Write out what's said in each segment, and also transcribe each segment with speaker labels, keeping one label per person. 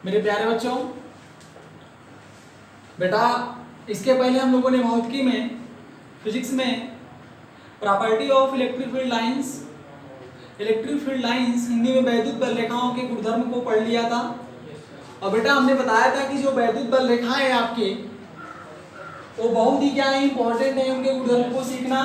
Speaker 1: मेरे प्यारे बच्चों, बेटा इसके पहले हम लोगों ने भौतिकी में, फिजिक्स में property of electric field lines Hindi में वैद्युत बल रेखाओं के गुणधर्म को पढ़ लिया था। और बेटा हमने बताया था कि जो वैद्युत बल रेखाएं हैं आपके, वो बहुत ही क्या है, इंपॉर्टेंट है उनके गुणधर्म को सीखना।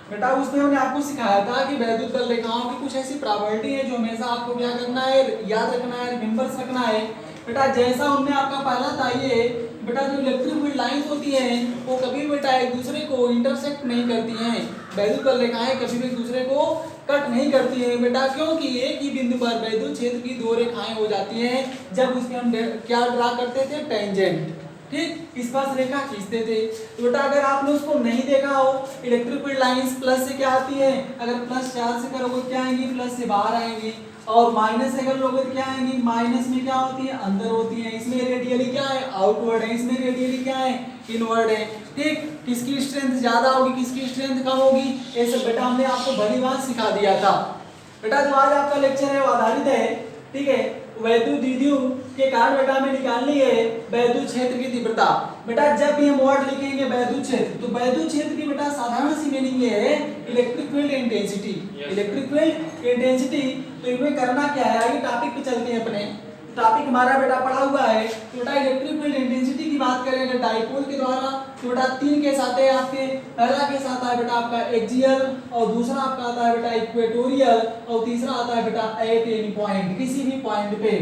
Speaker 1: बेटा उसमें हमने आपको सिखाया था कि वैद्युत बल रेखाओं की कुछ ऐसी प्रॉपर्टी है जो हमेशा आपको क्या करना है, याद रखना है, रिमेंबर्स रखना है। बेटा जैसा उनमें आपका पहला था ये, बेटा जो इलेक्ट्रिक फील्ड लाइंस होती हैं वो कभी बेटा एक दूसरे को इंटरसेक्ट नहीं करती हैं। वैद्युत बल रेखाएं कभी भी एक दूसरे को कट नहीं करती हैं बेटा, क्योंकि एक ही बिंदु पर वैद्युत क्षेत्र की दो रेखाएं हो जाती हैं जब उसमें हम क्या ड्रा करते थे, टेंजेंट। ठीक, इस पास रेखा खींचते थे। तो बेटा अगर आपने उसको नहीं देखा हो, इलेक्ट्रिक फील्ड लाइंस प्लस से क्या आती है, अगर प्लस चार्ज से करोगे क्या आएंगी, प्लस से बाहर आएंगी, और माइनस से अगर लोगे तो क्या आएंगी, माइनस में क्या होती है, अंदर होती है। इसमें रेडियली क्या है, आउटवर्ड है, इसमें रेडियली क्या है, इनवर्ड है। ठीक, किसकी स्ट्रेंथ ज्यादा होगी, किसकी स्ट्रेंथ कम होगी, ये सब बेटा हमने आपको भली बात सिखा दिया था। बेटा जो आज आपका लेक्चर है वो आधारित है, ठीक है, वैद्युत द्विध्रुव के कारण बेटा हमें निकालनी है वैद्युत क्षेत्र की तीव्रता। बेटा जब भी हम वर्ड लिखेंगे वैद्युत क्षेत्र, तो वैद्युत क्षेत्र की बेटा साधारण सी मीनिंग ये है electric field intensity. Electric field intensity, तो इनमें करना क्या है, आगे टॉपिक पे चलते हैं अपने। टॉपिक हमारा बेटा पढ़ा हुआ है, तो बेटा इलेक्ट्रिक फील्ड इंटेंसिटी की बात करें अगर डाइपोल के द्वारा, तो बेटा तीन केस आते हैं आपके। पहला केस आता है बेटा आपका एक्सियल, और दूसरा आपका आता है बेटा इक्वेटोरियल, और तीसरा आता है बेटा एट एनी पॉइंट, किसी भी पॉइंट पे।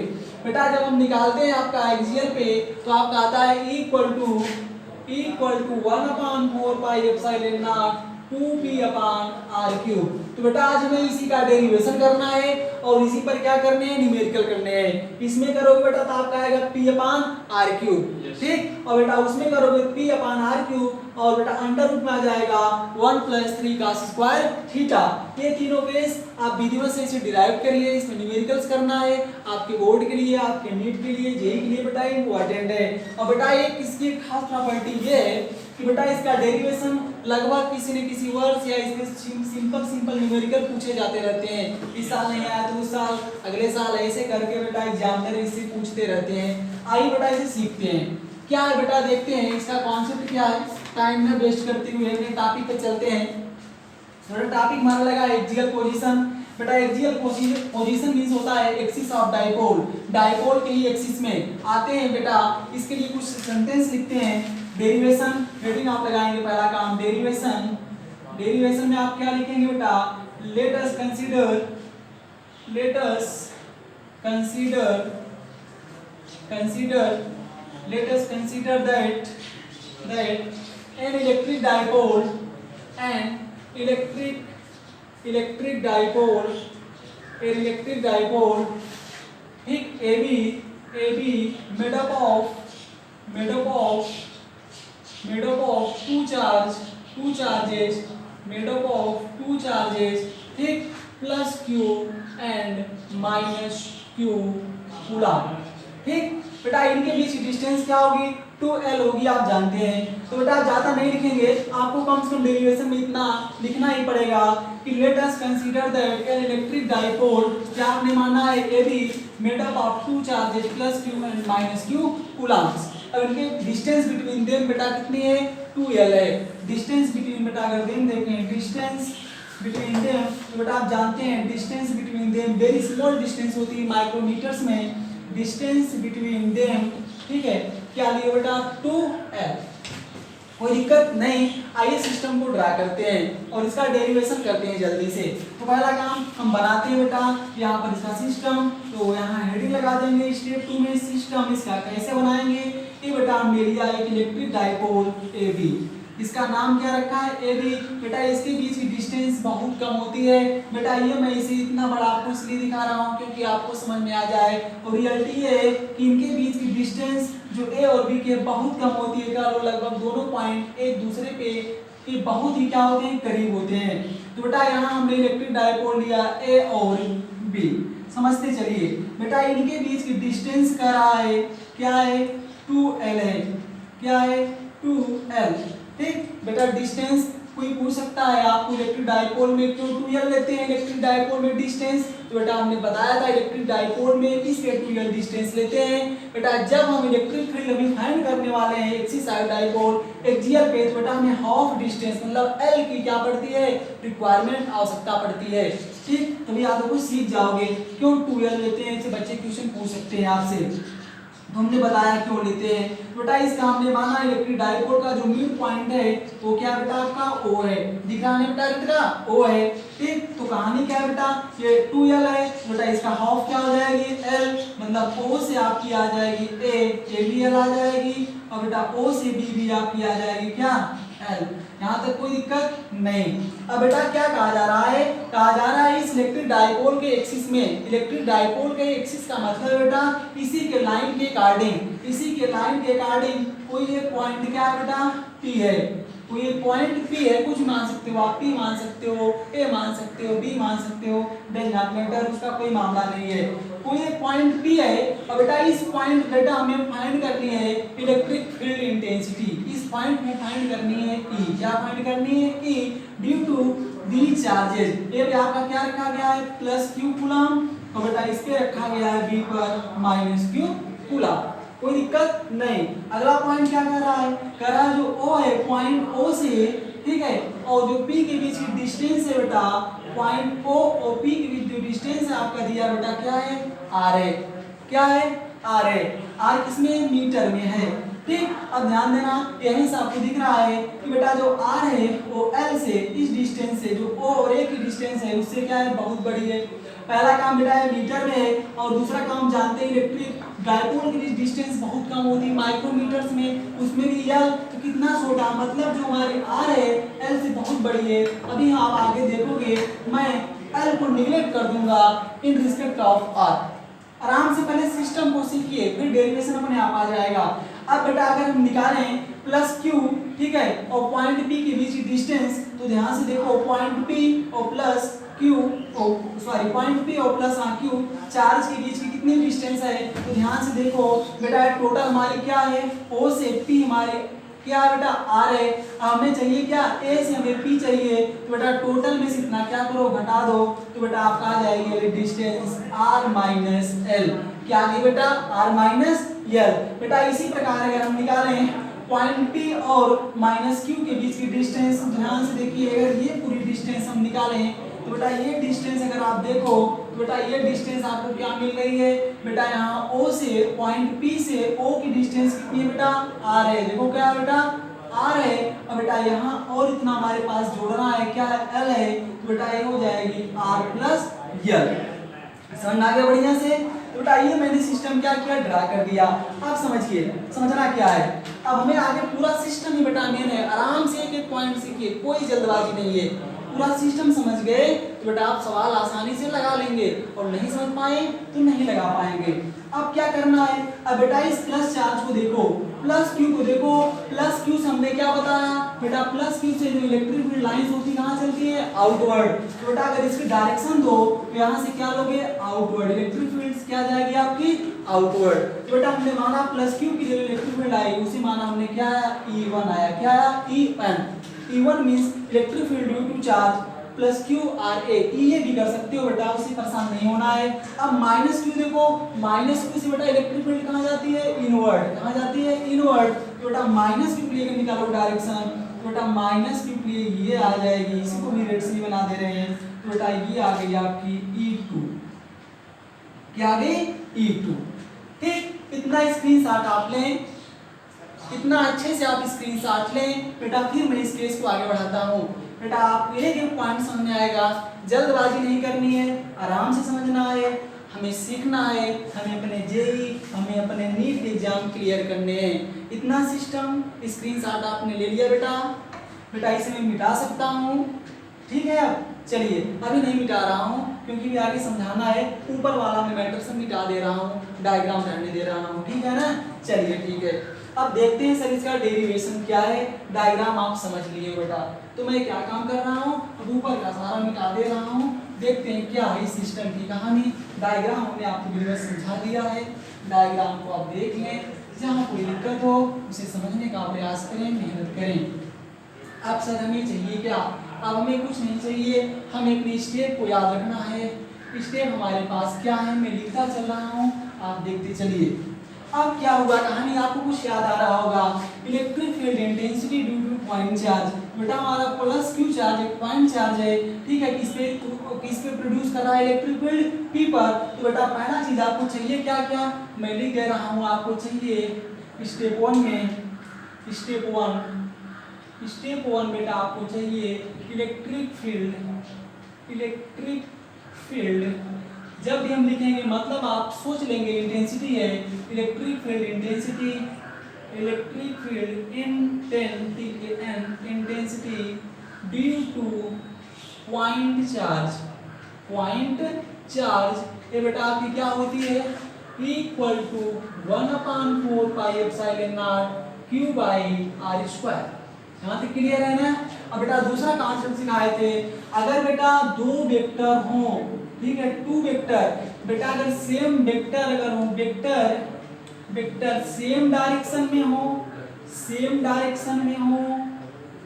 Speaker 1: बेटा जब हम निकालते हैं आपका एक्सियल पे, तो आपका आता है equal to 1/4 pi epsilon naught 2p/r³। तो बेटा आज हमें इसी का डेरिवेशन करना है और इसी पर क्या करने हैं, न्यूमेरिकल करने हैं। इसमें करोगे बेटा तो आपका आएगा p/r³, ठीक, और बेटा उसमें करोगे p/r³, और बेटा अंडर रूट में आ जाएगा 1 + 3 cos² थीटा। ये तीनों केस आप विधिवत से इसे डिराइव करिए, इसमें न्यूमेरिकल्स करना है आपके बोर्ड के लिए, आपके नीट के लिए, जेईई के लिए बेटा इंपॉर्टेंट है। और बेटा एक इसकी खास प्रॉपर्टी ये है कि बेटा इसका डेरिवेशन लगभग किसी न किसी वर्ष या इसके सिंपल न्यूमेरिकल पूछे जाते रहते हैं। इस साल नहीं आया तो उस साल, अगले साल, ऐसे करके बेटा एग्जामिनर इससे पूछते रहते हैं। आइए बेटा इसे सीखते हैं क्या है बेटा, देखते हैं इसका कॉन्सेप्ट क्या है। टाइम न वेस्ट करते हुए अपने टॉपिक पे चलते हैं। बेटा टॉपिक हमारा लगा एक्सियल पोजीशन। बेटा एक्सियल पोजीशन मींस होता है एक्सिस ऑफ डाइपोल। डाइपोल के ही एक्सिस में आते हैं बेटा। इसके लिए कुछ सेंटेंस लिखते हैं। डेरिवेशन, हेडिंग आप लगाएंगे, पहला काम डेरिवेशन। डेरिवेशन में आप क्या लिखेंगे बेटा, let us consider that an electric dipole ठीक AB made up of two charges ठीक, plus Q and minus Q coulomb. ठीक बेटा, इनके बीच की डिस्टेंस क्या होगी, 2L होगी, आप जानते हैं। तो बेटा ज्यादा नहीं लिखेंगे, आपको कम से कम डेरिवेशन में इतना लिखना ही पड़ेगा कि let us consider that an electric dipole, क्या आपने माना है, AB made up of two charges plus Q and minus Q Coulomb's. अब इनके डिस्टेंस बिटवीन देम बेटा कितनी है, 2L है। डिस्टेंस बिटवीन बेटा अगर देम देखें, डिस्टेंस बिटवीन देम, तो बेटा आप जानते हैं distance between them very small distance होती है माइक्रोमीटर्स में। डिस्टेंस बिटवीन देम, ठीक है, क्या लिए बेटा, 2L। कोई दिक्कत नहीं। आइए सिस्टम को ड्रा करते हैं और इसका डेरिवेशन करते हैं जल्दी से। तो पहला काम हम बनाते हैं बेटा, यहाँ पर इसका सिस्टम, तो यहाँ हेडिंग लगा देंगे स्टेप 2 में सिस्टम। इसका कैसे बनाएंगे, ये बेटा हमने लिया एक इलेक्ट्रिक डाइपोल AB, इसका नाम क्या रखा है, AB। बेटा इसके बीच की डिस्टेंस बहुत कम होती है बेटा, ये मैं इसे इतना बड़ा आपको इसलिए दिखा रहा हूँ क्योंकि आपको समझ में आ जाए। और रियलिटी ये है कि इनके बीच की डिस्टेंस जो A और B के बहुत कम होती है, क्या लगभग दोनों पॉइंट एक दूसरे पे ये बहुत ही क्या होते हैं, करीब होते हैं। तो बेटा यहाँ हमने इलेक्ट्रिक डाइपोल लिया A और B, समझते चलिए। बेटा इनके बीच की डिस्टेंस क्या है, 2L है, क्या है, 2L। ठीक बेटा डिस्टेंस कोई पूछ सकता है आपको इलेक्ट्रिक डाइपोल में क्यों 2L लेते हैं इलेक्ट्रिक डाइपोल में डिस्टेंस, तो बेटा हमने बताया था इलेक्ट्रिक डाइपोल में इसलिए 2L डिस्टेंस लेते हैं। बेटा जब हम इलेक्ट्रिक फील्ड अभी फाइंड करने वाले हैं एक्सिस डाइपोल एक्सियल पे, तो बेटा हमें हाफ डिस्टेंस मतलब L की क्या पड़ती है, रिक्वायरमेंट आवश्यकता पड़ती है। ठीक, तभी आप लोग सीख जाओगे क्यों 2L लेते हैं, इससे बच्चे क्वेश्चन पूछ सकते हैं आपसे। तो हमने बताया क्यों लेते हैं बेटा, इसका हमने माना इलेक्ट्रिक डाइपोल का जो मिड पॉइंट है वो क्या बेटा आपका O है, दिख रहा है बेटा कितना O है। ठीक, तो कहानी क्या है बेटा, ये 2L है बेटा, इसका हाफ क्या हो जाएगी L, मतलब O से आपकी आ जाएगी A भी L आ जाएगी, और बेटा O से B भी आपकी आ जाएगी क्या L। यहाँ तक कोई दिक्कत नहीं। अब बेटा क्या कहा जा रहा है, कहा जा रहा है इस इलेक्ट्रिक डाइपोल के एक्सिस में, इलेक्ट्रिक डाइपोल के एक्सिस का मतलब बेटा इसी के लाइन के अकॉर्डिंग, इसी के लाइन के अकॉर्डिंग कोई एक पॉइंट क्या है बेटा P है, कोई एक पॉइंट P है, कुछ मान सकते हो आप, P मान सकते हो, A मान सकते हो, B मान सकते हो, डज नॉट मैटर, उसका कोई मामला नहीं है, कोई एक पॉइंट P है। और बेटा इस पॉइंट बेटा हमें फाइंड करनी है इलेक्ट्रिक फील्ड इंटेंसिटी, इस पॉइंट में फाइंड करनी है E, क्या फाइंड करनी है E due to the charges. ये भी आपका क्या रखा गया है प्लस Q कूलम, और बेटा इस पे रखा गया है B पर माइनस Q कूलम, कोई दिक्कत नहीं। अगला पॉइंट क्या कर रहा है, कह रहा है जो O है पॉइंट O से, ठीक है, और जो P के बीच की डिस्टेंस है बेटा पॉइंट O और P के बीच जो डिस्टेंस है आपका दिया बेटा क्या है R है, क्या है R है, R किसमें मीटर में है। ठीक, अब ध्यान देना यहीं से आपको दिख रहा है कि बेटा जो R है वो L से इस डिस्टेंस से जो O और A की डिस्टेंस है उससे क्या है बहुत बड़ी है। पहला काम बेटा है मीटर में है, और दूसरा काम जानते हैं इलेक्ट्रिक डाइपोल की डिस्टेंस बहुत कम होती है माइक्रोमीटर्स में, उसमें भी L तो कितना छोटा, मतलब जो हमारी R है L से बहुत बड़ी है। अभी आप आगे देखोगे मैं L को निगलेक्ट कर दूंगा इन रिस्पेक्ट ऑफ R। आराम से पहले सिस्टम को सीखिए फिर डेरिवेशन अपने आप आ जाएगा। अब बेटा अगर हम निकालें प्लस Q, ठीक है, और पॉइंट P के बीच की डिस्टेंस, तो ध्यान से देखो पॉइंट P और plus Q, sorry point P और प्लस Q चार्ज के बीच की कितनी डिस्टेंस है, तो ध्यान से देखो बेटा टोटल हमारी क्या है O से P हमारे क्या है बेटा R है, हमें चाहिए क्या A से हमें P चाहिए, तो बेटा टोटल में से इतना क्या करो घटा दो, तो बेटा आपका आ जाएगी डिस्टेंस R माइनस L, क्या आ गई बेटा R माइनस L। बेटा इसी प्रकार अगर हम निकालें पॉइंट P और माइनस Q के बीच की डिस्टेंस, ध्यान से देखिए अगर ये पूरी डिस्टेंस हम निकालें तो बेटा ये डिस्टेंस अगर आप देखो तो बेटा ये डिस्टेंस आपको क्या मिल रही है बेटा, यहाँ O से पॉइंट P से O की डिस्टेंस कितनी है बेटा R है, देखो क्या है बेटा R है, और बेटा यहाँ और इतना हमारे पास जोड़ना है क्या है L है, तो बेटा ये हो जाएगी R प्लस L। समझ आ गया बढ़िया से। तो बेटा ये मैंने सिस्टम क्या किया ड्रा कर दिया, आप समझिए समझना क्या है। अब हमें आगे पूरा सिस्टम ही बेटा मेन है, आराम से एक एक पॉइंट सीखिए, कोई जल्दबाजी नहीं है, पूरा सिस्टम समझ गए तो बेटा आप सवाल आसानी से लगा लेंगे, और नहीं समझ पाए तो नहीं लगा पाएंगे। अब क्या करना है, अब बेटा इस प्लस चार्ज को देखो, प्लस Q को देखो, प्लस Q से हमने क्या बताया बेटा प्लस Q से जो इलेक्ट्रिक फील्ड लाइंस होती कहाँ चलती है आउटवर्ड, तो बेटा अगर इसकी डायरेक्शन दो तो यहाँ से क्या लोगे आउटवर्ड, इलेक्ट्रिक फील्ड क्या जाएगी आपकी आउटवर्ड। तो बेटा हमने माना प्लस Q की जो इलेक्ट्रिक फील्ड आई उसे माना हमने क्या आया E1 आया, क्या आया E1, E1 means electric field due to charge plus Q R A, ये भी कर सकते हो बेटा, उससे परेशान नहीं होना है। अब माइनस Q देखो, माइनस Q से बेटा इलेक्ट्रिक फील्ड कहाँ जाती है इनवर्ड, कहाँ जाती है इनवर्ड, तो बेटा माइनस Q के लिए निकालो डायरेक्शन, तो बेटा माइनस Q के लिए ये आ जाएगी, इसी को भी रेड से बना दे रहे हैं, तो बेटा ये आ गई आपकी E2, क्या आ गई E2। ठीक, इतना स्क्रीनशॉट आप लें, इतना अच्छे से आप स्क्रीनशॉट लें बेटा, फिर मैं इस केस को आगे बढ़ाता हूँ। बेटा आपको एक एक पॉइंट समझ में आएगा, जल्दबाजी नहीं करनी है, आराम से समझना है, हमें सीखना है, हमें अपने जेई हमें अपने नीट एग्जाम क्लियर करने हैं। इतना सिस्टम स्क्रीनशॉट आपने ले लिया बेटा, बेटा इसे मैं मिटा सकता हूँ, ठीक है। अब चलिए अभी नहीं मिटा रहा हूँ क्योंकि भी आगे समझाना है, ऊपर वाला मैं मैटर से मिटा दे रहा हूँ, डायग्राम रहने दे रहा हूँ, ठीक है ना। चलिए ठीक है, अब देखते हैं सर इसका डेरिवेशन क्या है। डायग्राम आप समझ लिए बेटा, तो मैं क्या काम कर रहा हूँ, अब ऊपर का सारा मिटा दे रहा हूँ, देखते हैं क्या है इस सिस्टम की कहानी। डायग्राम हमने आपको वीडियो में समझा दिया है, डायग्राम को आप देख लें, जहाँ कोई दिक्कत हो उसे समझने का प्रयास करें, मेहनत करें। अब सर हमें चाहिए क्या? अब हमें कुछ नहीं चाहिए, हमें अपने स्टेप को याद रखना है। स्टेप हमारे पास क्या है, मैं लिखता चल रहा हूँ, आप देखते चलिए। अब क्या हुआ कहानी, आपको कुछ याद आ रहा होगा। Electric field intensity due to point charge, बेटा हमारा प्लस क्यू चार्ज एक पॉइंट चार्ज है, ठीक है, किस पे प्रोड्यूस कर रहा है इलेक्ट्रिक फील्ड, पी पर। तो बेटा पहला चीज आपको चाहिए क्या क्या, मैं लिख दे रहा हूँ, आपको चाहिए स्टेप वन में, स्टेप वन बेटा आपको चाहिए इलेक्ट्रिक फील्ड। जब भी हम लिखेंगे मतलब आप सोच लेंगे इंटेंसिटी है, electric field intensity due to point charge ये बेटा आपकी क्या होती है, equal to 1/4 pi epsilon naught Q by R square. यहाँ तक क्लियर है ना। अब बेटा दूसरा कॉन्सेप्ट सिखाए थे, अगर बेटा दो वेक्टर हो, ठीक है, टू वेक्टर, बेटा अगर सेम वेक्टर अगर हो, वेक्टर सेम डायरेक्शन में हो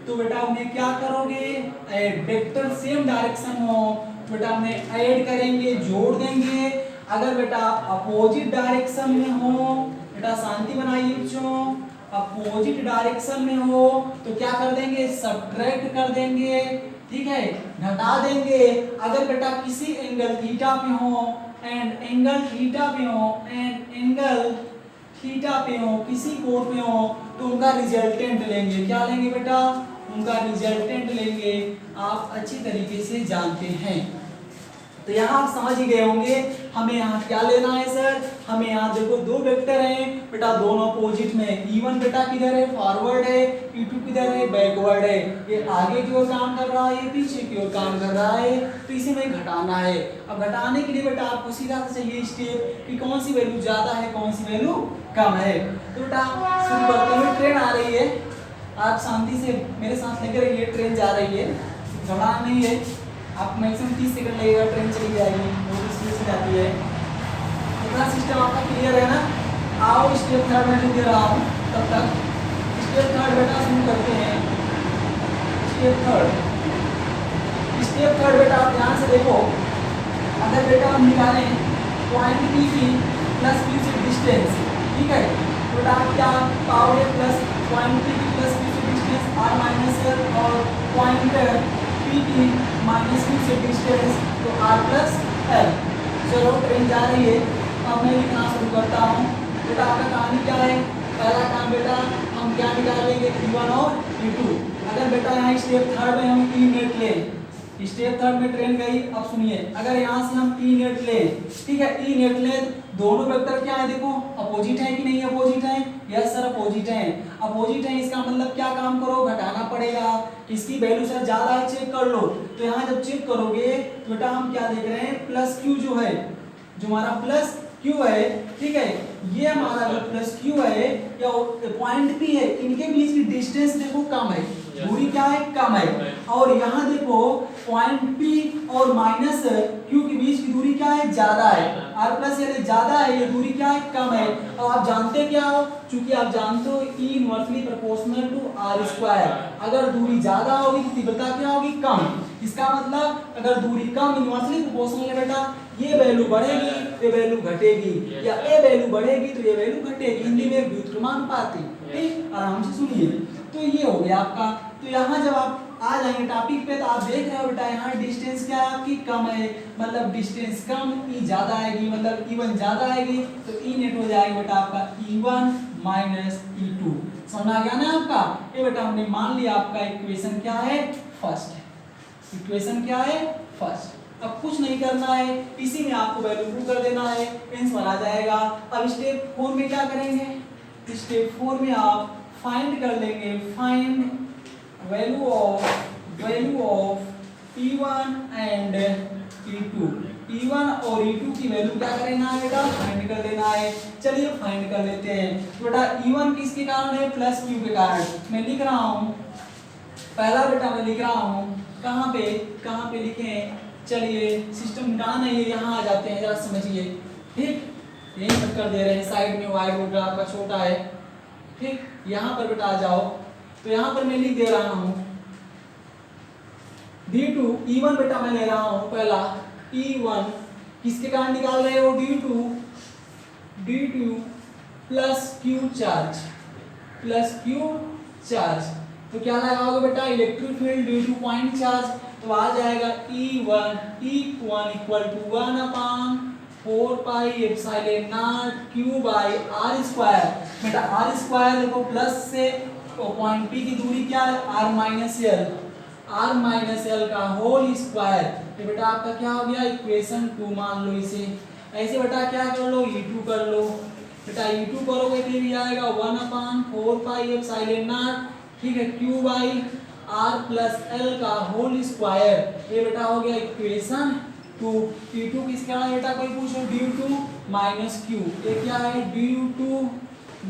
Speaker 1: तो बेटा उन्हें क्या करोगे, ऐड। वेक्टर सेम डायरेक्शन हो तो बेटा उन्हें ऐड करेंगे, जोड़ देंगे। अगर बेटा अपोजिट डायरेक्शन में हो, बेटा शांति बनाइए बच्चों, अपोजिट डायरेक्शन में हो तो क्या कर देंगे, सब्ट्रैक्ट कर देंगे, ठीक है, घटा देंगे। अगर बेटा किसी एंगल थीटा पे हो, किसी कोण पे हो तो उनका रिजल्टेंट लेंगे। क्या लेंगे बेटा, उनका रिजल्टेंट लेंगे, आप अच्छी तरीके से जानते हैं। तो यहाँ आप समझ ही गए होंगे हमें यहाँ क्या लेना है सर, हमें यहाँ देखो दो वेक्टर हैं बेटा, दोनों अपोजिट में, E1 बेटा किधर है, फॉरवर्ड है, E2 किधर है, बैकवर्ड है। ये आगे की ओर काम कर रहा है, ये पीछे की ओर काम कर रहा है, तो इसे हमें घटाना है। अब घटाने के लिए बेटा आपको सीधा सा चाहिए स्टेप कि कौन सी वैल्यू ज्यादा है, कौन सी वैल्यू कम है। तो बेटा शुरू करते हैं, ट्रेन आ रही है, आप शांति से मेरे साथ लेकर रहिए, ट्रेन जा रही है, घबराना नहीं है, आप मैक्सिमम 30 सेकंड लगेगा, ट्रेन चली जाएगी, बहुत स्पीड से जाती है। इतना सिस्टम आपका क्लियर है ना। आओ स्टेप थर्ड में दे रहा हूँ, तब तक स्टेप थर्ड बेटा शुरू करते हैं। स्टेप थर्ड बेटा आप ध्यान से देखो, अगर बेटा हम निकालें पॉइंट पी की प्लस क्यू से डिस्टेंस, ठीक है, तो बेटा आप क्या पाओगे, प्लस पॉइंट पी की प्लस क्यू से डिस्टेंस आर माइनस एल, और पॉइंट पी की माइनस क्यू से डिस्टेंस तो आर प्लस एल। चलो ट्रेन जा रही है, अब मैं लिखना शुरू करता हूँ। बेटा आपका कहानी क्या है, पहला काम बेटा हम क्या निकालेंगे, E1 और E2। अगर बेटा यहाँ स्टेप थर्ड में हम E नेट लें, स्टेप थर्ड में ट्रेन गई, अब सुनिए, अगर यहाँ से हम E नेट लें, ठीक है, E नेट लें, दोनों वेक्टर क्या है देखो, अपोजिट है कि नहीं अपोजिट है, यस सर अपोजिट है, अपोजिट है, इसका मतलब क्या काम करो, घटाना पड़ेगा। इसकी वैल्यू सर ज्यादा है, चेक कर लो। तो यहाँ जब चेक करोगे तो बेटा हम क्या देख रहे हैं, प्लस क्यू जो है, जो हमारा प्लस क्यू है, ठीक है, ये हमारा जो प्लस क्यू है या पॉइंट पी है, इनके बीच की डिस्टेंस देखो कम है, दूरी क्या है, कम है। और यहाँ देखो पॉइंट पी और माइनस क्यू के बीच की दूरी क्या है, ज्यादा है, आर प्लस यानी ज्यादा है, ये दूरी क्या है, कम है। और आप जानते क्या हो, चूंकि आप जानते हो E inversely proportional to R square, अगर दूरी ज्यादा होगी तो तीव्रता क्या होगी, कम। इसका मतलब अगर दूरी कम इनवर्सली प्रोपोर्शनल है बेटा, ये वैल्यू बढ़ेगी, ये वैल्यू घटेगी, या ये वैल्यू बढ़ेगी तो ये वैल्यू घटेगी, हिंदी में व्युत्क्रमानुपाती। ठीक, आराम से सुनिए। तो ये हो गया आपका। तो यहाँ जब आप आ जाएंगे टॉपिक पे तो आप देख रहे हो बेटा यहाँ डिस्टेंस क्या है आपकी, कम है, मतलब डिस्टेंस कम, E ज्यादा आएगी, मतलब E1 ज्यादा आएगी, तो E नेट हो जाएगा बेटा आपका E1 माइनस E2। समझ आ गया ना आपका। ये बेटा हमने मान लिया आपका इक्वेशन क्या है, फर्स्ट है, इक्वेशन क्या है, फर्स्ट। अब कुछ नहीं करना है, इसी में आपको वैल्यू प्रूव कर देना है, आंसर आ जाएगा। अब स्टेप 4 में क्या करेंगे, स्टेप 4 में आप फाइंड कर लेंगे, find value of E1 and E2। E1 और E2 की वैल्यू क्या करना है बेटा, फाइंड कर देना है। चलिए फाइंड कर लेते हैं। बेटा E1 किसके कारण है, प्लस Q के कारण। मैं लिख रहा हूँ, पहला बेटा मैं लिख रहा हूँ, कहाँ पे लिखें, चलिए सिस्टम मिटाना नहीं है, यहाँ आ जाते हैं, जरा समझिए। ठीक, यही तक कर दे रहे हैं, साइड में वाइट बोर्ड आपका छोटा है। ठीक, यहाँ पर बेटा आ जाओ, तो यहाँ पर मैं लिख दे रहा हूँ d2 e1 बेटा मैं ले रहा हूं पहला e1 किसके कारण निकाल रहे हो d2 प्लस q चार्ज तो क्या लगाओगे बेटा electric field due to point charge तो आ जाएगा E1 equal to 1 upon 4 pi epsilon naught Q by R square. बेटा R स्क्वायर देखो प्लस से तो पॉइंट P की दूरी क्या है R माइनस एल का होल स्क्वायर। तो बेटा आपका क्या हो गया इक्वेशन 2 मान लो इसे। ऐसे बेटा क्या कर लो E2 कर लो। बेटा E2 करोगे तो भी आएगा 1 अपान 4 पाई एप्सिलॉन नॉट ठीक है Q by R plus L का होल स्क्वायर। ये बेटा हो गया इक्वेशन 2। T2 किसका है बेटा कोई पूछो du2 माइनस Q। ये क्या है du2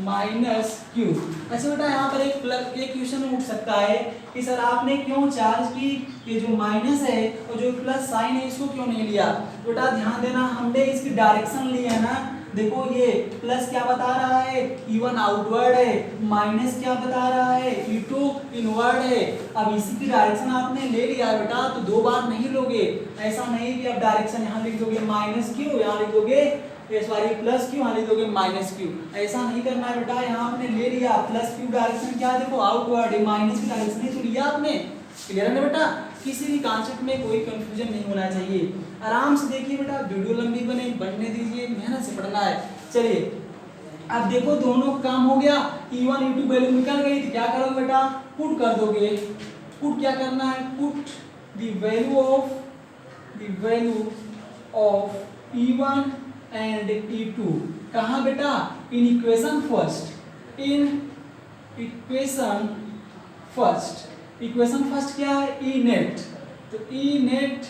Speaker 1: माइनस Q। अच्छा बेटा यहाँ पर एक क्वेश्चन उठ सकता है कि सर आपने क्यों चार्ज की ये जो माइनस है और जो प्लस साइन है इसको क्यों नहीं लिया। बेटा ध्यान देना हमने इसकी डायरेक्शन ली है ना। देखो ये प्लस क्या बता रहा है E1 आउटवर्ड है माइनस क्या बता रहा है E2 इनवर्ड है। अब इसी की डायरेक्शन आपने ले लिया बेटा तो दो बार नहीं लोगे। ऐसा नहीं कि अब डायरेक्शन यहाँ लिख दोगे माइनस क्यू यहाँ लिख दोगे सॉरी प्लस क्यू यहाँ लिख दोगे माइनस क्यू। ऐसा नहीं करना है बेटा यहाँ आपने ले लिया प्लस क्यू डायरेक्शन क्या देखो आउटवर्ड है माइनस की डायरेक्शन ही तो लिया आपने। क्लियर है ना बेटा किसी भी कॉन्सेप्ट में कोई कंफ्यूजन नहीं होना चाहिए। आराम से देखिए बेटा वीडियो लंबी बनने दीजिए मेहनत से पढ़ना है। चलिए अब देखो दोनों काम हो गया E1 E2 वैल्यू निकल गई तो क्या करोगे बेटा पुट कर दोगे। पुट क्या करना है put the value of E1 and E2 कहाँ बेटा इन इक्वेशन फर्स्ट क्या है E नेट। तो E नेट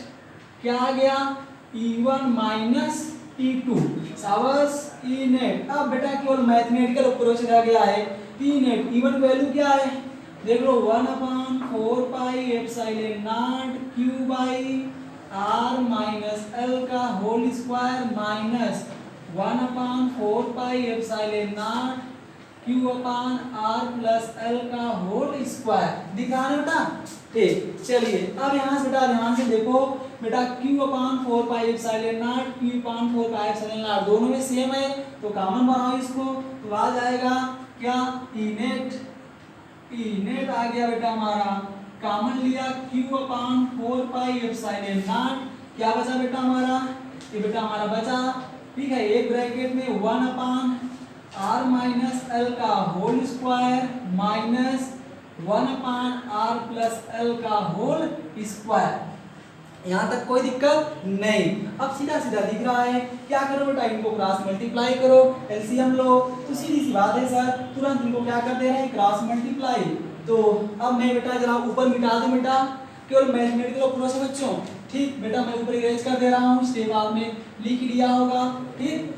Speaker 1: क्या आ गया E1 minus E2 सावस E net. अब बेटा केवल मैथमेटिकल अप्रोच रह गया है E नेट E1 वैल्यू क्या है देख लो 1 upon 4 pi epsilon naught Q by R minus L का whole square minus 1 upon 4 pi epsilon naught Q upon R plus L का होल स्क्वायर। दिखा रहे बेटा ठीक। चलिए अब यहाँ से बेटा ध्यान से देखो बेटा Q upon 4 pi epsilon naught Q upon 4 pi epsilon not दोनों में सेम है तो कॉमन बनाओ इसको तो आ जाएगा क्या E नेट आ गया बेटा हमारा कॉमन लिया Q upon 4 pi epsilon not क्या बचा बेटा हमारा ये बेटा हमारा बचा ठीक है एक ब्रैकेट में 1 अपान R माइनस L का होल स्क्वायर माइनस 1 अपान R प्लस L का होल स्क्वायर। यहाँ तक कोई दिक्कत नहीं। अब सीधा सीधा दिख रहा है क्या करो बेटा इनको क्रॉस मल्टीप्लाई करो एलसीएम लो तो सीधी सी बात है सर तुरंत इनको क्या कर दे रहे हैं क्रॉस मल्टीप्लाई। तो अब मैं बेटा जरा ऊपर मिटा दूं बेटा केवल मैथमेटिकल अप्रोच से बच्चों ठीक। बेटा मैं ऊपर इरेज कर दे रहा हूँ स्टेप आपने लिख लिया होगा ठीक।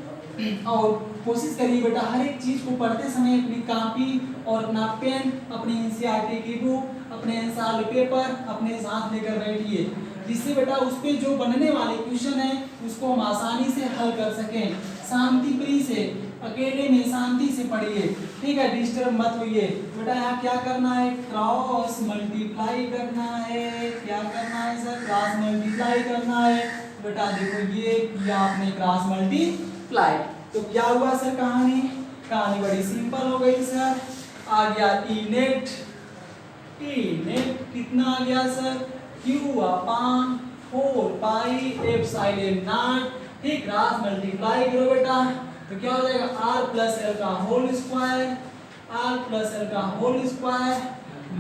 Speaker 1: और कोशिश करिए बेटा हर एक चीज को पढ़ते समय अपनी कॉपी और अपना पेन अपनी एनसीईआरटी की बुक अपने आंसर पेपर अपने साथ लेकर बैठिए जिससे बेटा उस पे जो बनने वाले क्वेश्चन है उसको हम आसानी से हल कर सकें। शांति प्रिय से अकेले में शांति से पढ़िए ठीक है डिस्टर्ब मत होइए। बेटा यहाँ क्या करना है क्रॉस मल्टीप्लाई करना है। क्या करना है सर क्रॉस मल्टीप्लाई करना है। बेटा देखो ये किया आपने क्रॉस मल्टीप्लाई तो क्या हुआ सर कहानी बड़ी सिंपल हो गई सर। आ गया E नेट कितना आ गया sir Q upon 4 pi epsilon not ठीक क्रॉस मल्टीप्लाई करो बेटा तो क्या हो जाएगा R प्लस L का होल स्क्वायर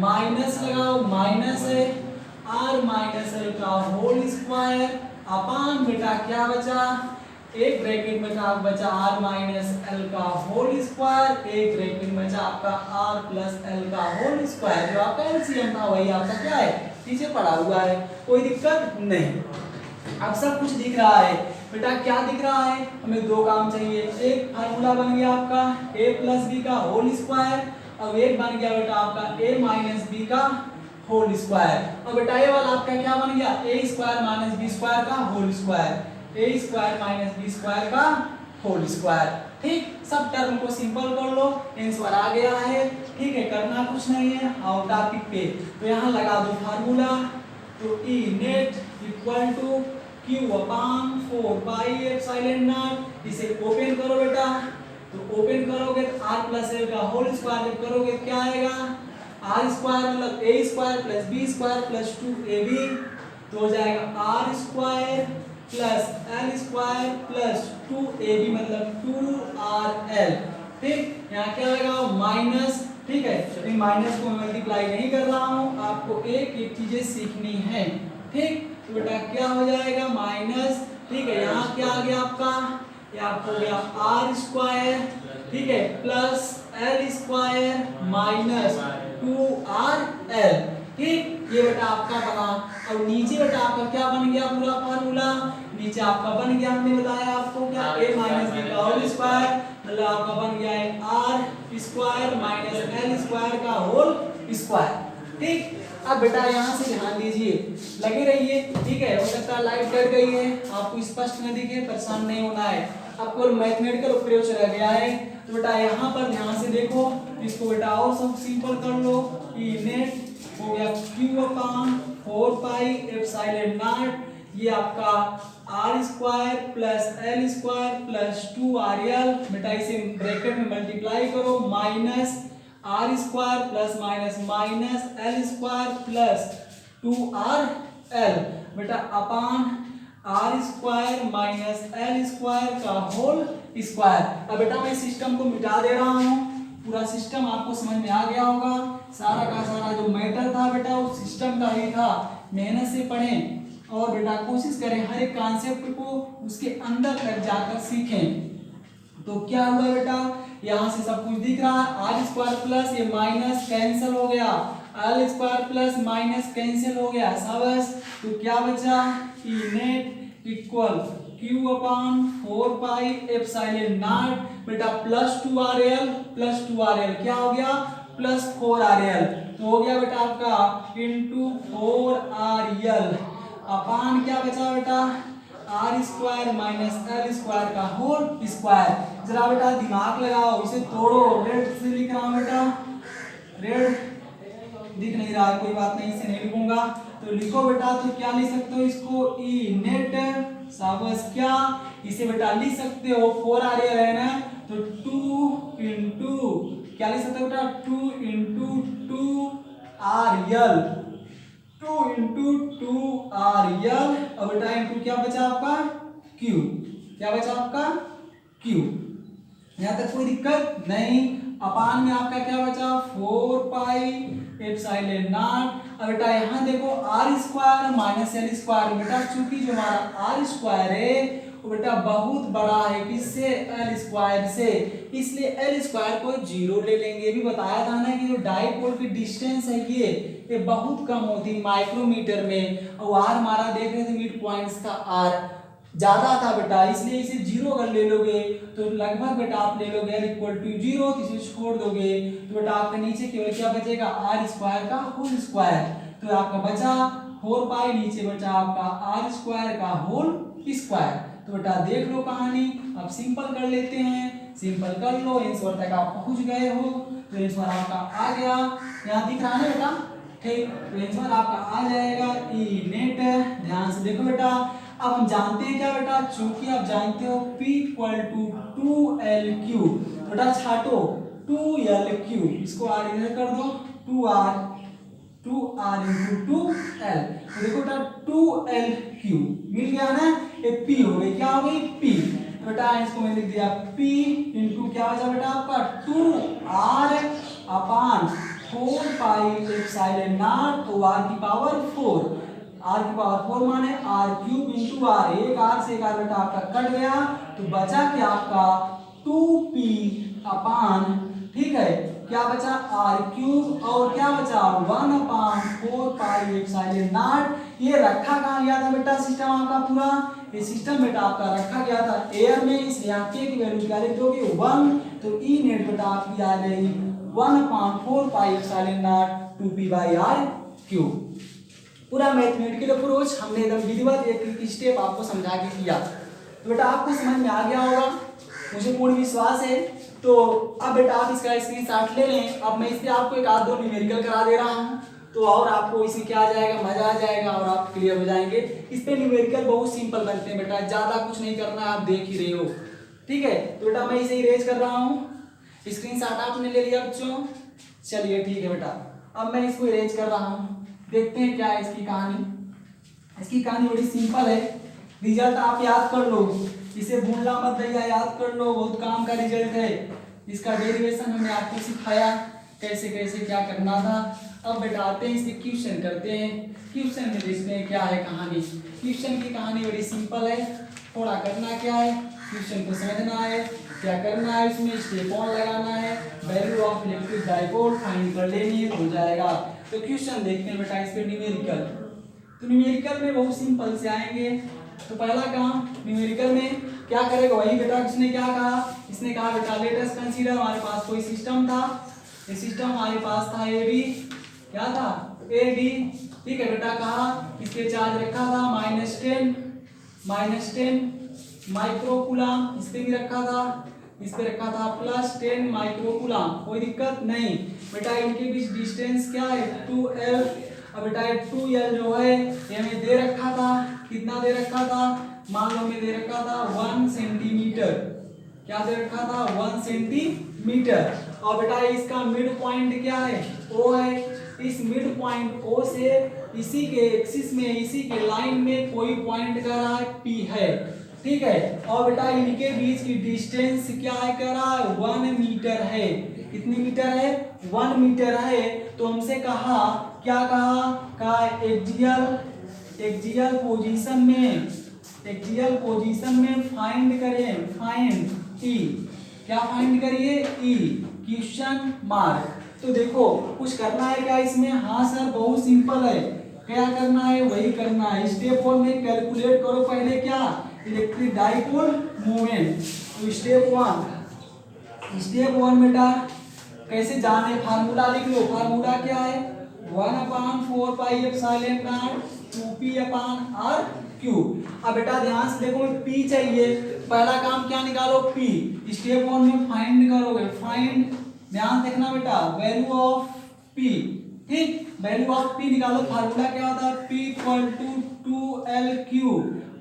Speaker 1: माइनस लगाओ माइनस है R माइनस L का होल स्क्वायर अपान बेटा क्या बचा एक ब्रैकेट में का बचा R माइनस L का होल स्क्वायर एक ब्रैकेट में बचा आपका R प्लस L का होल स्क्वायर जो आपका एलसीएम था वही आपका क्या है पीछे पड़ा हुआ है कोई दिक्कत नहीं। अब सब कुछ दिख रहा है बेटा क्या दिख रहा है हमें दो काम चाहिए एक फार्मूला बन गया आपका a प्लस बी का होल स्क्वायर अब एक बन गया बेटा आपका a माइनस बी का होल स्क्वायर। और बेटा ये वाला आपका क्या बन गया a square minus B square का whole square a square minus B square का होल स्क्वायर ठीक। सब टर्म को सिंपल कर लो आंसर आ गया है ठीक है करना कुछ नहीं है आओ टॉपिक पे तो यहाँ लगा दो फार्मूला तो E net equal to Q upon 4 pi epsilon naught. इसे ओपन करो बेटा, तो ओपन करोगे तो आर प्लस एल का होल स्क्वायर जब करोगे क्या आएगा, आर स्क्वायर मतलब A square plus B square plus 2ab, तो हो जाएगा R square plus L square plus 2ab मतलब 2rl। ठीक, यहाँ क्या आएगा माइनस, ठीक है, इन माइनस को मल्टीप्लाई नहीं कर रहा हूँ, आपको एक एक चीजें सीखनी है। ठीक, तो बेटा क्या हो जाएगा माइनस, ठीक है, यहाँ क्या आ गया आपका, ये आपको हो गया आर स्क्वायर, ठीक है, plus L square minus 2rl। ठीक, ये बेटा आपका बना। और नीचे बेटा आपका क्या बन गया पूरा फॉर्मूला, नीचे आपका बन गया, हमने बताया आपको क्या, a माइनस बी का होल स्क्वायर मतलब आपका बन गया है R square minus L square का होल स्क्वायर। ठीक, अब बेटा यहाँ से ध्यान दीजिए, लगे रहिए, ठीक है, हो सकता है लाइट कट गई है, आपको स्पष्ट न दिखे, परेशान नहीं होना है, आपको मैथमेटिकल अप्रोच रह गया है। तो बेटा यहाँ पर ध्यान से देखो, इसको बेटा और सब सिंपल कर लो, ई नेट हो गया Q upon 4 pi epsilon naught, ये आपका R square plus L square plus 2rl, बेटा इसे ब्रैकेट में मल्टीप्लाई करो, minus R square plus minus minus L square plus 2rl, बेटा upon R square minus L square का होल स्क्वायर। अब बेटा मैं सिस्टम को मिटा दे रहा हूँ, पूरा सिस्टम आपको समझ में आ गया होगा, सारा का सारा जो मैटर था बेटा वो सिस्टम का ही था, मेहनत से पढ़ें और बेटा कोशिश करें हर एक कॉन्सेप्ट को उसके अंदर तक जाकर सीखें। तो क्या हुआ बेटा, यहाँ से सब कुछ दिख रहा है, आर स्क्वायर प्लस ये माइनस कैंसिल हो गया, L square plus minus cancel हो गया, सबस, तो क्या बचा, E net equal Q upon 4 pi epsilon naught, बेटा प्लस 2rl क्या हो गया प्लस 4rl, तो हो गया बेटा आपका इंटू 4rl अपान क्या बचा बेटा R square minus L square का होल स्क्वायर। जरा बेटा दिमाग लगाओ, इसे तोड़ो, रेड से लिख रहा हूं बेटा, रेड दिख नहीं रहा है, कोई बात नहीं, इसे नहीं लिखूंगा, तो लिखो बेटा, तो क्या लिख सकते हो इसको, ई नेट साबस क्या, इसे बेटा लिख सकते हो 4rl है ना, तो 2 इंटू क्या लिख सकते हो बेटा 2 इंटू 2rl, 2 इंटू 2rl, अब बेटा इंटू क्या बचा आपका q, क्या बचा आपका q, यहाँ तक कोई दिक्कत नहीं। अपान में आपका क्या बचा 4 पाई एप्सिलॉन नॉट। अब बेटा यहाँ देखो R square minus L square, बेटा चूंकि जो हमारा आर स्क्वायर है वो बेटा बहुत बड़ा है किससे, एल स्क्वायर से, इसलिए एल स्क्वायर को 0 ले लेंगे। ये भी बताया था ना कि जो डाइपोल की डिस्टेंस है ये बहुत कम होती है माइक्रोमीटर में, और आर हमारा देख रहे थे मिड पॉइंट्स का आर ज्यादा था बेटा, इसलिए इसे 0 अगर ले लोगे तो लगभग बेटा आप ले लोगे एल इक्वल टू 0, तो इसे छोड़ दोगे तो बेटा आपके नीचे केवल क्या बचेगा आर स्क्वायर का होल स्क्वायर, तो आपका बचा 4 पाई, नीचे बचा आपका आर स्क्वायर का होल स्क्वायर। तो बेटा देख लो कहानी, अब सिंपल कर लेते हैं, सिंपल कर लो, आंसर तक आप पहुंच गए हो, तो आंसर आपका आ गया, यहाँ दिख रहा है ना बेटा, ठीक, तो आंसर आपका आ जाएगा ई नेट। ध्यान से देखो बेटा, अब हम जानते हैं क्या बेटा, चूंकि आप जानते हो P इक्वल टू 2LQ, बेटा छाटो 2LQ, इसको R इधर कर दो, 2R इंटू 2L, तो देखो बेटा 2LQ मिल गया ना, ये P हो गई, क्या हो गई P, बेटा इसको मैंने लिख दिया P इंटू क्या बचा बेटा आपका 2R upon 4 pi epsilon not, तो R की पावर 4, आर की पावर 4 माने आर क्यूब इंटू आर, एक आर से एक आर बेटा आपका कट गया, तो बचा क्या आपका 2p अपान, ठीक है, क्या बचा आर क्यूब और क्या बचा 1 अपान 4 पाई एप्सिलॉन नॉट। ये रखा कहाँ गया था बेटा सिस्टम आपका पूरा, ये सिस्टम बेटा आपका रखा गया था एयर में, इसलिए आप के की वैल्यू क्या लिख दोगे 1, तो ई नेट बेटा आपकी आ गई 1 upon 4 pi epsilon naught 2p by R cube. पूरा मैथमेटिकल अप्रोच हमने एकदम विधिवत एक स्टेप आपको समझा के किया, तो बेटा आपको समझ में आ गया होगा, मुझे पूर्ण विश्वास है। तो अब बेटा आप इसका स्क्रीनशॉट ले लें, अब मैं इस पे आपको एक आध दो न्यूमेरिकल करा दे रहा हूँ, तो और आपको इसमें क्या आ जाएगा, मजा आ जाएगा और आप क्लियर हो जाएंगे। इस पे न्यूमेरिकल बहुत सिंपल बनते हैं बेटा, ज्यादा कुछ नहीं करना है, आप देख ही रहे हो। ठीक है, तो बेटा मैं इसे इरेज कर रहा हूँ। स्क्रीनशॉट आपने ले लिया बच्चों, चलिए ठीक है बेटा, अब मैं इसको इरेज कर रहा हूँ। देखते हैं क्या है इसकी कहानी। इसकी कहानी बड़ी सिंपल है। रिजल्ट आप याद कर लो, इसे भूलना मत भैया, याद कर लो, बहुत काम का रिजल्ट है। इसका डेरिवेशन हमने आपको सिखाया कैसे कैसे क्या करना था। अब बेटा आते हैं इसके क्वेश्चन करते हैं। क्वेश्चन में देखते हैं क्या है कहानी। क्वेश्चन की कहानी बड़ी सिंपल है। थोड़ा करना क्या है, क्वेश्चन को समझना है, क्या करना है, इसमें स्टेप ऑन लगाना है, value of electric dipole find कर लेनी है, हो जाएगा। तो क्वेश्चन देखते हैं बेटा इस पे न्यूमेरिकल। तो न्यूमेरिकल में बहुत सिंपल से आएंगे। तो पहला काम न्यूमेरिकल में क्या करेगा, वही बेटा इसने क्या कहा, इसने कहा बेटा लेट अस कंसीडर, हमारे पास कोई सिस्टम था, ये सिस्टम हमारे पास था ए बी, क्या था ए बी। ठीक है बेटा, कहा इसके चार्ज रखा था -10 माइक्रोकूलम, इस पे भी रखा था, इस पे रखा था +10 माइक्रोकूलम, कोई दिक्कत नहीं बेटा। इनके बीच डिस्टेंस क्या है 2L। अब बेटा 2L जो है ये हमें दे रखा था, कितना दे रखा था, मान लो हमें दे रखा था 1 सेंटीमीटर, क्या दे रखा था 1 सेंटीमीटर। और बेटा इसका मिड पॉइंट क्या है, O है। इस मिड पॉइंट O से इसी के एक्सिस में, इसी के लाइन में कोई पॉइंट का रहा है P है। ठीक है, और बेटा इनके बीच की डिस्टेंस क्या है, कह रहा है 1 मीटर है। कितनी मीटर है, 1 मीटर है। तो हमसे कहा, क्या कहा एक्सियल पोजीशन में फाइंड करें, फाइंड E, क्या फाइंड करिए E, क्वेश्चन मार्क। तो देखो कुछ करना है क्या इसमें, हाँ सर बहुत सिंपल है, क्या करना है वही करना है। स्टेप 1 में कैलकुलेट करो पहले क्या, इलेक्ट्रिक डाइपोल मोमेंट। तो स्टेप 1 बेटा कैसे जाने, फार्मूला लिख लो। फार्मूला क्या है, 1/4 पाई एप्सिलॉन नॉट 2p/r³। अब बेटा ध्यान से देखो, p चाहिए, पहला काम क्या निकालो p। स्टेप 1 में फाइंड करोगे, फाइंड, ध्यान देखना बेटा, वैल्यू ऑफ p। ठीक, वैल्यू ऑफ p निकालो। फार्मूला क्या होता है, p = 2L3।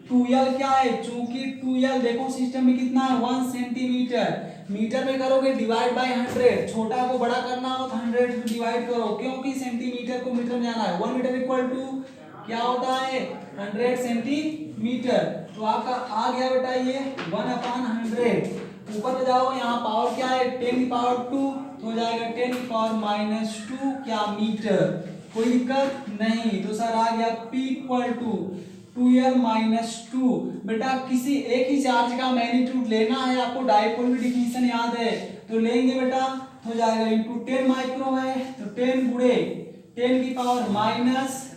Speaker 1: 2L क्या है, चूंकि 2L देखो सिस्टम में कितना है 1 सेंटीमीटर, मीटर में करोगे डिवाइड बाय 100, छोटा को बड़ा करना हो तो 100 से डिवाइड करो, क्योंकि सेंटीमीटर को मीटर में जाना है। 1 मीटर = क्या होता है 100 सेंटीमीटर। तो आपका आ गया बेटा ये 1/100। ऊपर पे जाओ, यहाँ पावर क्या है 10⁻², तो हो जाएगा 10⁻², क्या मीटर, कोई दिक्कत नहीं। तो सर आ गया p = 2L-2। बेटा किसी एक ही चार्ज का मैग्नीट्यूड लेना है आपको, डाइपोल की डिफिनीशन याद है तो लेंगे बेटा, हो जाएगा × 10 माइक्रो है तो 10 गुणे 10⁻⁻⁶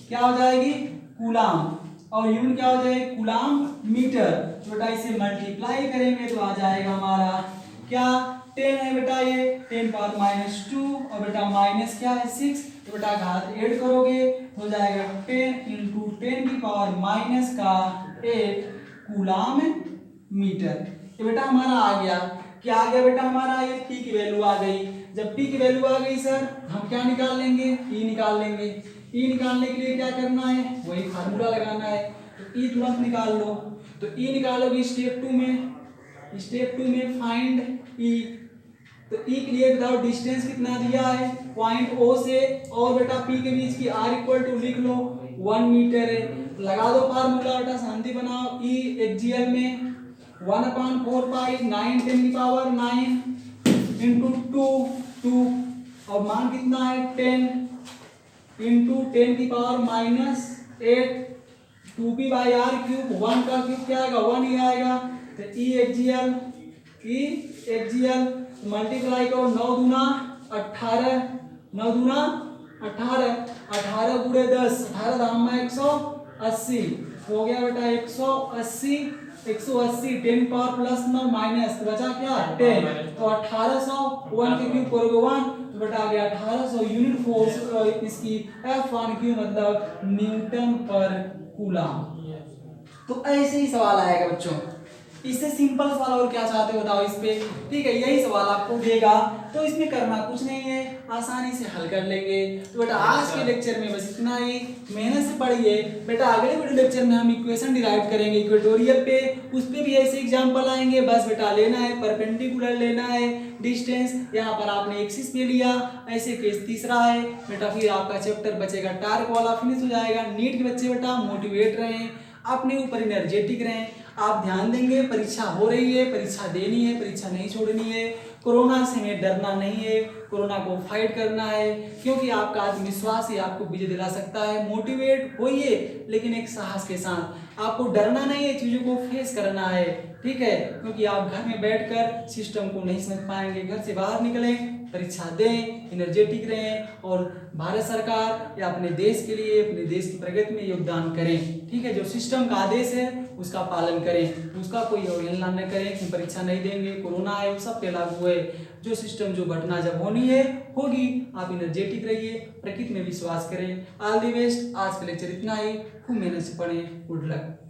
Speaker 1: क्या हो जाएगी कूलाम, और यूनिट क्या हो जाएगी कूलाम मीटर। तो बेटा इसे मल्टीप्लाई करेंगे तो आ जाएगा हमारा क्या 10 है बेटा, ये 10⁻⁻², और बेटा माइनस क्या है 6, तो बेटा घात ऐड करोगे हो जाएगा 10 × 10⁻⁻8 कूलाम मीटर। ये बेटा हमारा आ गया, क्या आ गया बेटा हमारा, ये p की वैल्यू आ गई। जब p की वैल्यू आ गई सर हम क्या निकाल लेंगे, e निकाल लेंगे। e निकालने के लिए क्या करना है, वही फार्मूला लगाना है। तो e तुरंत निकाल लो, तो e निकालोगे स्टेप 2 में फाइंड e। तो e के लिए बताओ डिस्टेंस कितना दिया है, पॉइंट O से और बेटा p के बीच की r = लिख लो 1 मीटर है। लगा दो फार्मूला बेटा, शांति बनाओ। e एक्सियल में 1/4 पाई 9 10⁹ × 2 और मान कितना है 10 × 10⁻⁻8 2p/r³। 1 का क्यूब क्या आएगा 1 ही आएगा। तो e एक्सियल मल्टीप्लाई करो 9 दूना 18, 9 दूना 18, 18 गुणे 10, 18 दाम में 180 हो गया बेटा 180, 10⁻+9 माइनस बचा क्या 10, तो 1800 1 के क्यूब करोगे 1, तो बेटा आ गया 1800 यूनिट फोर्स इसकी F1 मतलब न्यूटन पर कूलम। तो ऐसे ही सवाल आएगा बच्चों, इससे सिंपल सवाल और क्या चाहते हो बताओ इस पे। ठीक है, यही सवाल आपको देगा, तो इसमें करना कुछ नहीं है, आसानी से हल कर लेंगे। तो बेटा आज के लेक्चर में बस इतना ही, मेहनत से पढ़िए बेटा। अगले वीडियो लेक्चर में हम इक्वेशन डिराइव करेंगे इक्वेटोरियल पे, उस पे भी ऐसे एग्जांपल आएंगे। बस बेटा लेना है परपेंडिकुलर, लेना है डिस्टेंस, यहाँ पर आपने एक्सिस पे लिया, ऐसे केस तीसरा है बेटा। फिर आपका चैप्टर बचेगा टार्क वाला, फिनिश हो जाएगा। नीट के बच्चे बेटा मोटिवेट रहें, अपने ऊपर एनर्जेटिक रहें, आप ध्यान देंगे। परीक्षा हो रही है, परीक्षा देनी है, परीक्षा नहीं छोड़नी है। कोरोना से हमें डरना नहीं है, कोरोना को फाइट करना है, क्योंकि आपका आत्मविश्वास ही आपको विजय दिला सकता है। मोटिवेट होइए लेकिन एक साहस के साथ, आपको डरना नहीं है, चीज़ों को फेस करना है। ठीक है, क्योंकि आप घर में बैठकर सिस्टम को नहीं समझ पाएंगे। घर से बाहर निकलें, परीक्षा दें, एनर्जेटिक रहें और भारत सरकार या अपने देश के लिए, अपने देश की प्रगति में योगदान करें। ठीक है, जो सिस्टम का आदेश है उसका पालन करें, उसका कोई अवहेलना न करें कि परीक्षा नहीं देंगे, कोरोना है, वो सब पे लागू है। जो सिस्टम, जो घटना जब होनी है होगी, आप एनर्जेटिक रहिए, प्रकृति में विश्वास करें। All the best. आज का लेक्चर इतना ही, खूब मेहनत से पढ़ें। Good luck.